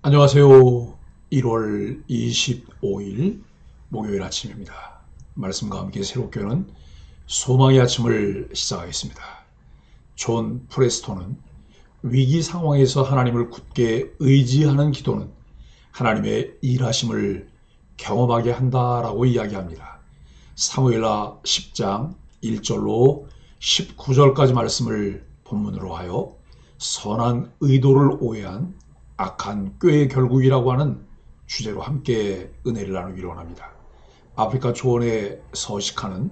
안녕하세요. 1월 25일 목요일 아침입니다. 말씀과 함께 새롭게 하는 소망의 아침을 시작하겠습니다. 존 프레스톤은 위기 상황에서 하나님을 굳게 의지하는 기도는 하나님의 일하심을 경험하게 한다라고 이야기합니다. 사무엘하 10장 1절로 19절까지 말씀을 본문으로 하여 선한 의도를 오해한 악한 꾀의 결국이라고 하는 주제로 함께 은혜를 나누기로 원합니다. 아프리카 초원에 서식하는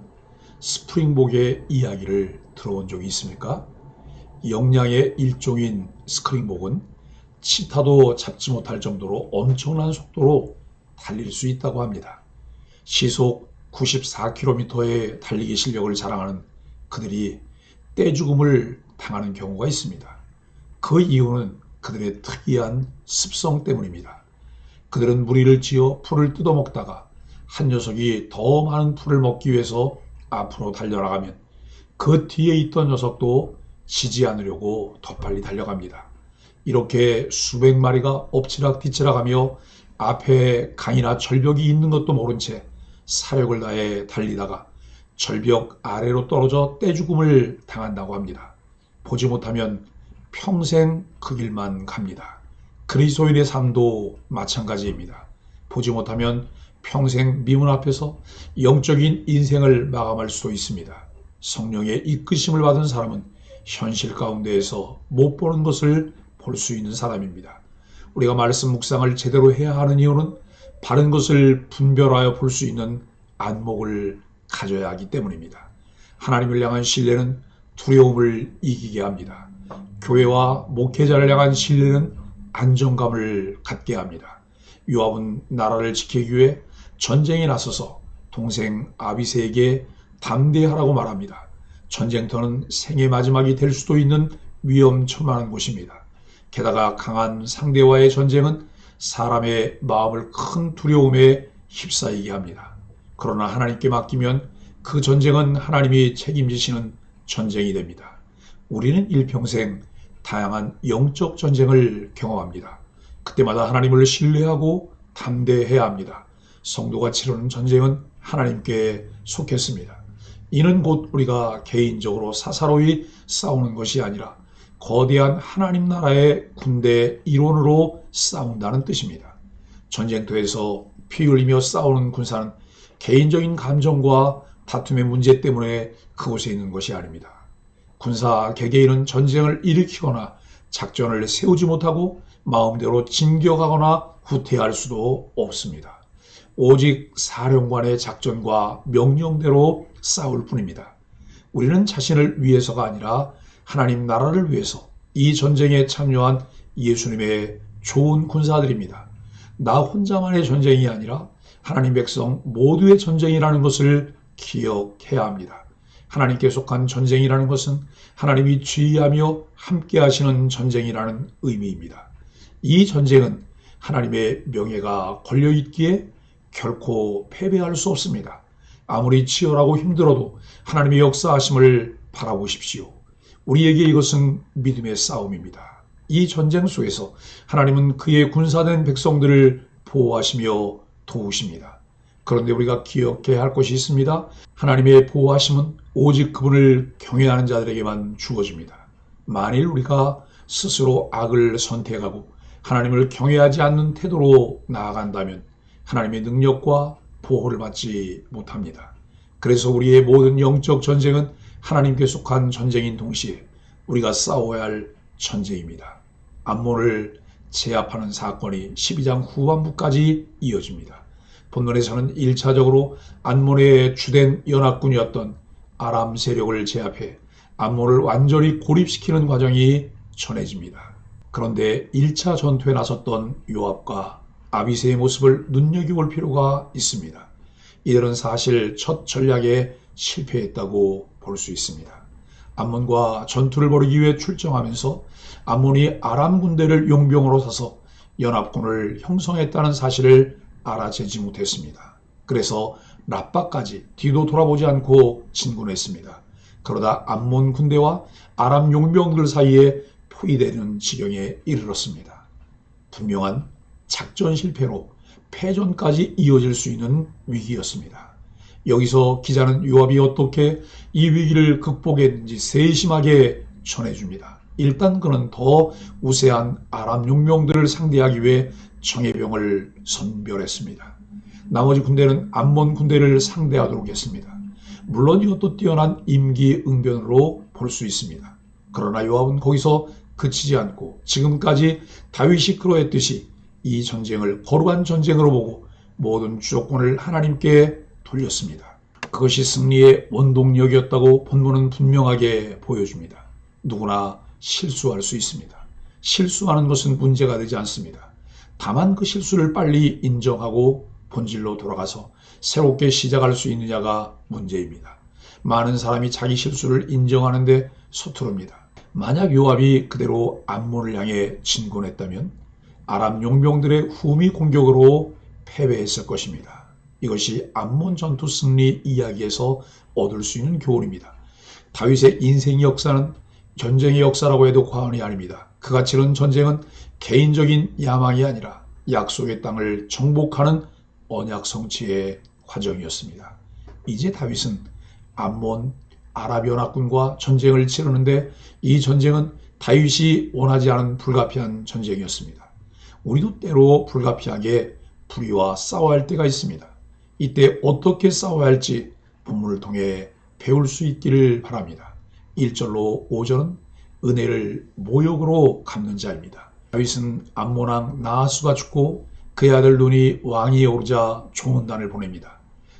스프링복의 이야기를 들어본 적이 있습니까? 영양의 일종인 스프링복은 치타도 잡지 못할 정도로 엄청난 속도로 달릴 수 있다고 합니다. 시속 94km의 달리기 실력을 자랑하는 그들이 떼죽음을 당하는 경우가 있습니다. 그 이유는 그들의 특이한 습성 때문입니다. 그들은 무리를 지어 풀을 뜯어먹다가 한 녀석이 더 많은 풀을 먹기 위해서 앞으로 달려나가면 그 뒤에 있던 녀석도 지지 않으려고 더 빨리 달려갑니다. 이렇게 수백 마리가 엎치락뒤치락하며 앞에 강이나 절벽이 있는 것도 모른 채 사력을 다해 달리다가 절벽 아래로 떨어져 떼죽음을 당한다고 합니다. 보지 못하면 평생 그 길만 갑니다. 그리스도인의 삶도 마찬가지입니다. 보지 못하면 평생 미문 앞에서 영적인 인생을 마감할 수도 있습니다. 성령의 이끄심을 받은 사람은 현실 가운데에서 못 보는 것을 볼 수 있는 사람입니다. 우리가 말씀 묵상을 제대로 해야 하는 이유는 바른 것을 분별하여 볼 수 있는 안목을 가져야 하기 때문입니다. 하나님을 향한 신뢰는 두려움을 이기게 합니다. 교회와 목회자를 향한 신뢰는 안정감을 갖게 합니다. 요압은 나라를 지키기 위해 전쟁에 나서서 동생 아비새에게 담대하라고 말합니다. 전쟁터는 생의 마지막이 될 수도 있는 위험천만한 곳입니다. 게다가 강한 상대와의 전쟁은 사람의 마음을 큰 두려움에 휩싸이게 합니다. 그러나 하나님께 맡기면 그 전쟁은 하나님이 책임지시는 전쟁이 됩니다. 우리는 일평생 다양한 영적 전쟁을 경험합니다. 그때마다 하나님을 신뢰하고 담대해야 합니다. 성도가 치르는 전쟁은 하나님께 속했습니다. 이는 곧 우리가 개인적으로 사사로이 싸우는 것이 아니라 거대한 하나님 나라의 군대 일원으로 싸운다는 뜻입니다. 전쟁터에서 피 흘리며 싸우는 군사는 개인적인 감정과 다툼의 문제 때문에 그곳에 있는 것이 아닙니다. 군사 개개인은 전쟁을 일으키거나 작전을 세우지 못하고 마음대로 진격하거나 후퇴할 수도 없습니다. 오직 사령관의 작전과 명령대로 싸울 뿐입니다. 우리는 자신을 위해서가 아니라 하나님 나라를 위해서 이 전쟁에 참여한 예수님의 좋은 군사들입니다. 나 혼자만의 전쟁이 아니라 하나님 백성 모두의 전쟁이라는 것을 기억해야 합니다. 하나님께 속한 전쟁이라는 것은 하나님이 지휘하며 함께 하시는 전쟁이라는 의미입니다. 이 전쟁은 하나님의 명예가 걸려있기에 결코 패배할 수 없습니다. 아무리 치열하고 힘들어도 하나님의 역사하심을 바라보십시오. 우리에게 이것은 믿음의 싸움입니다. 이 전쟁 속에서 하나님은 그의 군사된 백성들을 보호하시며 도우십니다. 그런데 우리가 기억해야 할 것이 있습니다. 하나님의 보호하심은 오직 그분을 경외하는 자들에게만 주어집니다. 만일 우리가 스스로 악을 선택하고 하나님을 경외하지 않는 태도로 나아간다면 하나님의 능력과 보호를 받지 못합니다. 그래서 우리의 모든 영적 전쟁은 하나님께 속한 전쟁인 동시에 우리가 싸워야 할 전쟁입니다. 암몬을 제압하는 사건이 12장 후반부까지 이어집니다. 본문에서는 1차적으로 암몬의 주된 연합군이었던 아람 세력을 제압해 암몬을 완전히 고립시키는 과정이 전해집니다. 그런데 1차 전투에 나섰던 요압과 아비새의 모습을 눈여겨볼 필요가 있습니다. 이들은 사실 첫 전략에 실패했다고 볼 수 있습니다. 암몬과 전투를 벌이기 위해 출정하면서 암몬이 아람 군대를 용병으로 사서 연합군을 형성했다는 사실을 알아채지 못했습니다. 그래서 라빠까지 뒤도 돌아보지 않고 진군했습니다. 그러다 암몬 군대와 아람 용병들 사이에 포위되는 지경에 이르렀습니다. 분명한 작전 실패로 패전까지 이어질 수 있는 위기였습니다. 여기서 기자는 요압이 어떻게 이 위기를 극복했는지 세심하게 전해줍니다. 일단 그는 더 우세한 아람 용병들을 상대하기 위해 정예병을 선별했습니다. 나머지 군대는 암몬 군대를 상대하도록 했습니다. 물론 이것도 뛰어난 임기응변으로 볼 수 있습니다. 그러나 요압은 거기서 그치지 않고 지금까지 다윗이 그러했듯이 이 전쟁을 거룩한 전쟁으로 보고 모든 주도권을 하나님께 돌렸습니다. 그것이 승리의 원동력이었다고 본문은 분명하게 보여줍니다. 누구나 실수할 수 있습니다. 실수하는 것은 문제가 되지 않습니다. 다만 그 실수를 빨리 인정하고 본질로 돌아가서 새롭게 시작할 수 있느냐가 문제입니다. 많은 사람이 자기 실수를 인정하는데 서투릅니다. 만약 요압이 그대로 암몬을 향해 진군했다면 아람 용병들의 후미 공격으로 패배했을 것입니다. 이것이 암몬 전투 승리 이야기에서 얻을 수 있는 교훈입니다. 다윗의 인생 역사는 전쟁의 역사라고 해도 과언이 아닙니다. 그가 치른 전쟁은 개인적인 야망이 아니라 약속의 땅을 정복하는 언약 성취의 과정이었습니다. 이제 다윗은 암몬 아랍 연합군과 전쟁을 치르는데 이 전쟁은 다윗이 원하지 않은 불가피한 전쟁이었습니다. 우리도 때로 불가피하게 불의와 싸워야 할 때가 있습니다. 이때 어떻게 싸워야 할지 본문을 통해 배울 수 있기를 바랍니다. 1절로 5절은 은혜를 모욕으로 갚는 자입니다. 다윗은 암몬 왕 나하수가 죽고 그의 아들 눈이 왕위에 오르자 조문단을 보냅니다.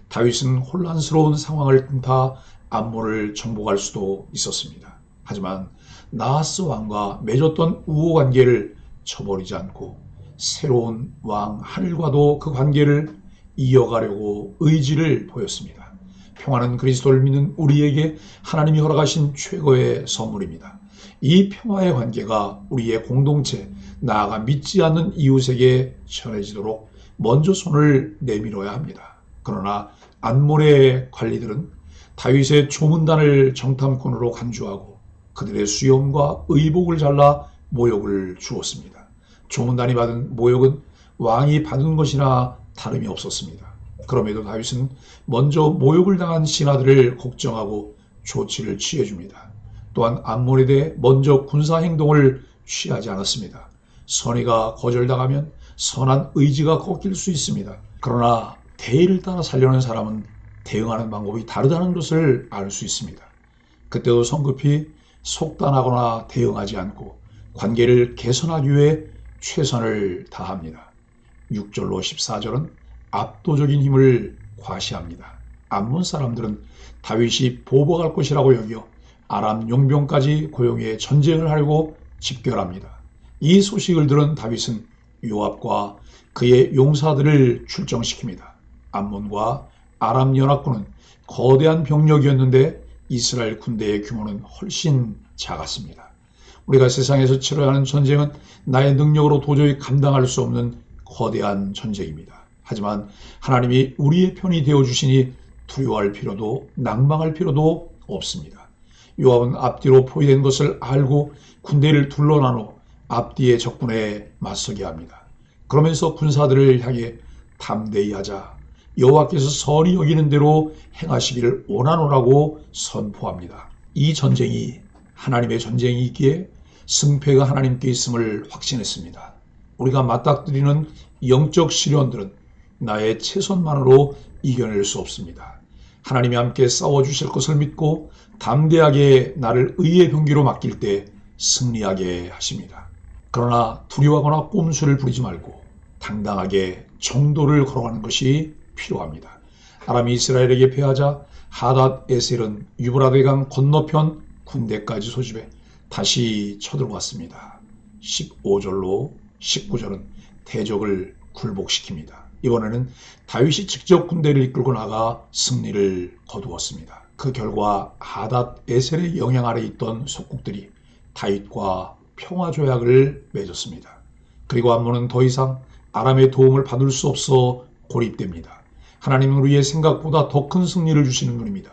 다윗은 혼란스러운 상황을 틈타 암몬을 정복할 수도 있었습니다. 하지만 나하스 왕과 맺었던 우호 관계를 저버리지 않고 새로운 왕 하늘과도 그 관계를 이어가려고 의지를 보였습니다. 평화는 그리스도를 믿는 우리에게 하나님이 허락하신 최고의 선물입니다. 이 평화의 관계가 우리의 공동체, 나아가 믿지 않는 이웃에게 전해지도록 먼저 손을 내밀어야 합니다. 그러나 암몬의 관리들은 다윗의 조문단을 정탐꾼으로 간주하고 그들의 수염과 의복을 잘라 모욕을 주었습니다. 조문단이 받은 모욕은 왕이 받은 것이나 다름이 없었습니다. 그럼에도 다윗은 먼저 모욕을 당한 신하들을 걱정하고 조치를 취해줍니다. 또한 암몬에 대해 먼저 군사행동을 취하지 않았습니다. 선의가 거절당하면 선한 의지가 꺾일 수 있습니다. 그러나 대의를 따라 살려는 사람은 대응하는 방법이 다르다는 것을 알 수 있습니다. 그때도 성급히 속단하거나 대응하지 않고 관계를 개선하기 위해 최선을 다합니다. 6절로 14절은 압도적인 힘을 과시합니다. 암몬 사람들은 다윗이 보복할 것이라고 여겨 아람 용병까지 고용해 전쟁을 하려고 집결합니다. 이 소식을 들은 다윗은 요압과 그의 용사들을 출정시킵니다. 암몬과 아람 연합군은 거대한 병력이었는데 이스라엘 군대의 규모는 훨씬 작았습니다. 우리가 세상에서 치러야 하는 전쟁은 나의 능력으로 도저히 감당할 수 없는 거대한 전쟁입니다. 하지만 하나님이 우리의 편이 되어주시니 두려워할 필요도 낭망할 필요도 없습니다. 요압은 앞뒤로 포위된 것을 알고 군대를 둘러나눠 앞뒤의 적군에 맞서게 합니다. 그러면서 군사들을 향해 담대히 하자, 여호와께서 선히 여기는 대로 행하시기를 원하노라고 선포합니다. 이 전쟁이 하나님의 전쟁이기에 승패가 하나님께 있음을 확신했습니다. 우리가 맞닥뜨리는 영적 시련들은 나의 최선만으로 이겨낼 수 없습니다. 하나님이 함께 싸워주실 것을 믿고 담대하게 나를 의의 병기로 맡길 때 승리하게 하십니다. 그러나 두려워하거나 꼼수를 부리지 말고 당당하게 정도를 걸어가는 것이 필요합니다. 아람이 이스라엘에게 패하자 하닷 에셀은 유브라데 강 건너편 군대까지 소집해 다시 쳐들어왔습니다. 15절로 19절은 대적을 굴복시킵니다. 이번에는 다윗이 직접 군대를 이끌고 나가 승리를 거두었습니다. 그 결과 하닷 에셀의 영향 아래 있던 속국들이 다윗과 평화조약을 맺었습니다. 그리고 암몬은 더 이상 아람의 도움을 받을 수 없어 고립됩니다. 하나님은 우리의 생각보다 더 큰 승리를 주시는 분입니다.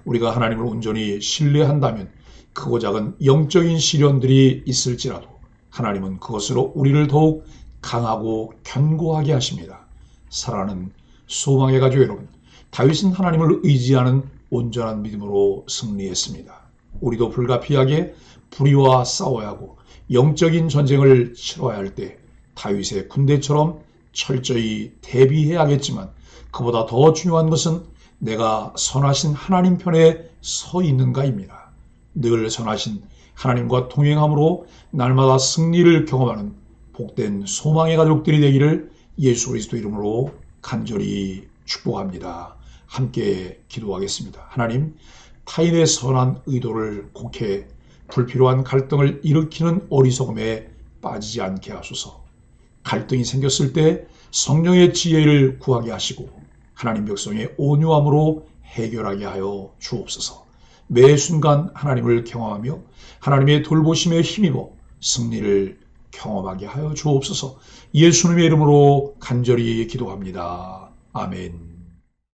우리가 하나님을 온전히 신뢰한다면 크고 작은 영적인 시련들이 있을지라도 하나님은 그것으로 우리를 더욱 강하고 견고하게 하십니다. 사랑하는 소망의 가족 여러분, 다윗은 하나님을 의지하는 온전한 믿음으로 승리했습니다. 우리도 불가피하게 불의와 싸워야 하고 영적인 전쟁을 치러야 할 때 다윗의 군대처럼 철저히 대비해야겠지만, 그보다 더 중요한 것은 내가 선하신 하나님 편에 서 있는가입니다. 늘 선하신 하나님과 동행함으로 날마다 승리를 경험하는 복된 소망의 가족들이 되기를 예수 그리스도 이름으로 간절히 축복합니다. 함께 기도하겠습니다. 하나님, 타인의 선한 의도를 곡해 불필요한 갈등을 일으키는 어리석음에 빠지지 않게 하소서. 갈등이 생겼을 때 성령의 지혜를 구하게 하시고 하나님 백성의 온유함으로 해결하게 하여 주옵소서. 매 순간 하나님을 경험하며 하나님의 돌보심에 힘입어 승리를 경험하게 하여 주옵소서. 예수님의 이름으로 간절히 기도합니다. 아멘.